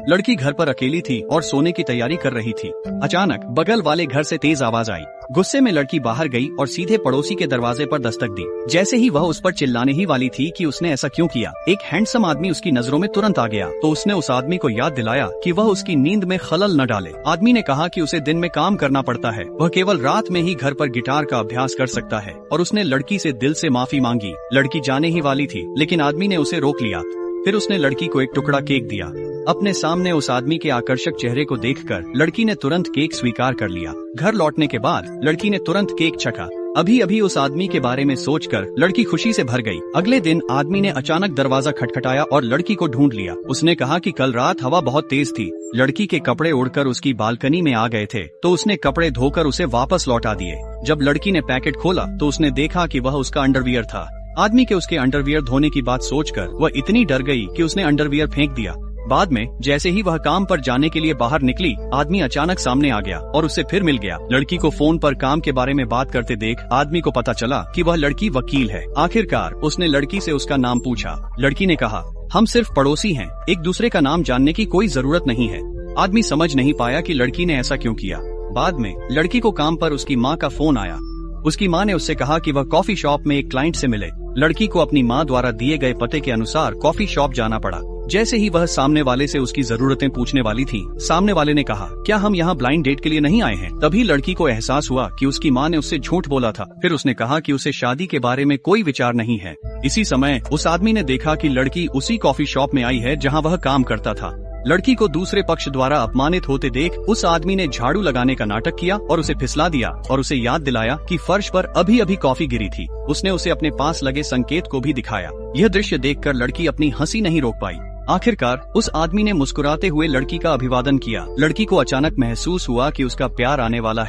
लड़की घर पर अकेली थी और सोने की तैयारी कर रही थी। अचानक बगल वाले घर से तेज आवाज आई। गुस्से में लड़की बाहर गई और सीधे पड़ोसी के दरवाजे पर दस्तक दी। जैसे ही वह उस पर चिल्लाने ही वाली थी कि उसने ऐसा क्यों किया, एक हैंडसम आदमी उसकी नजरों में तुरंत आ गया। तो उसने उस आदमी को याद दिलाया कि वह उसकी नींद में खलल न डाले। आदमी ने कहा कि उसे दिन में काम करना पड़ता है, वह केवल रात में ही घर पर गिटार का अभ्यास कर सकता है। और उसने लड़की से दिल से माफी मांगी। लड़की जाने ही वाली थी, लेकिन आदमी ने उसे रोक लिया। फिर उसने लड़की को एक टुकड़ा केक दिया। अपने सामने उस आदमी के आकर्षक चेहरे को देखकर लड़की ने तुरंत केक स्वीकार कर लिया। घर लौटने के बाद लड़की ने तुरंत केक चखा। अभी अभी उस आदमी के बारे में सोचकर लड़की खुशी से भर गई। अगले दिन आदमी ने अचानक दरवाजा खटखटाया और लड़की को ढूंढ लिया। उसने कहा कि कल रात हवा बहुत तेज थी, लड़की के कपड़े उड़कर उसकी बालकनी में आ गए थे, तो उसने कपड़े धोकर उसे वापस लौटा दिए। जब लड़की ने पैकेट खोला तो उसने देखा कि वह उसका अंडरवियर था। आदमी के उसके अंडरवियर धोने की बात सोचकर वह इतनी डर गई कि उसने अंडरवियर फेंक दिया। बाद में जैसे ही वह काम पर जाने के लिए बाहर निकली, आदमी अचानक सामने आ गया और उससे फिर मिल गया। लड़की को फोन पर काम के बारे में बात करते देख आदमी को पता चला कि वह लड़की वकील है। आखिरकार उसने लड़की से उसका नाम पूछा। लड़की ने कहा, हम सिर्फ पड़ोसी हैं, एक दूसरे का नाम जानने की कोई जरूरत नहीं है। आदमी समझ नहीं पाया कि लड़की ने ऐसा क्यों किया। बाद में लड़की को काम पर उसकी माँ का फोन आया। उसकी माँ ने उससे कहा कि वह कॉफी शॉप में एक क्लाइंट से मिले। लड़की को अपनी माँ द्वारा दिए गए पते के अनुसार कॉफी शॉप जाना पड़ा। जैसे ही वह सामने वाले से उसकी जरूरतें पूछने वाली थी, सामने वाले ने कहा, क्या हम यहाँ ब्लाइंड डेट के लिए नहीं आए हैं? तभी लड़की को एहसास हुआ कि उसकी माँ ने उससे झूठ बोला था। फिर उसने कहा कि उसे शादी के बारे में कोई विचार नहीं है। इसी समय उस आदमी ने देखा कि लड़की उसी कॉफी शॉप में आई है जहाँ वह काम करता था। लड़की को दूसरे पक्ष द्वारा अपमानित होते देख उस आदमी ने झाड़ू लगाने का नाटक किया और उसे फिसला दिया और उसे याद दिलाया कि फर्श पर अभी अभी कॉफी गिरी थी। उसने उसे अपने पास लगे संकेत को भी दिखाया। यह दृश्य देखकर लड़की अपनी हंसी नहीं रोक पाई। आखिरकार उस आदमी ने मुस्कुराते हुए लड़की का अभिवादन किया। लड़की को अचानक महसूस हुआ कि उसका प्यार आने वाला है।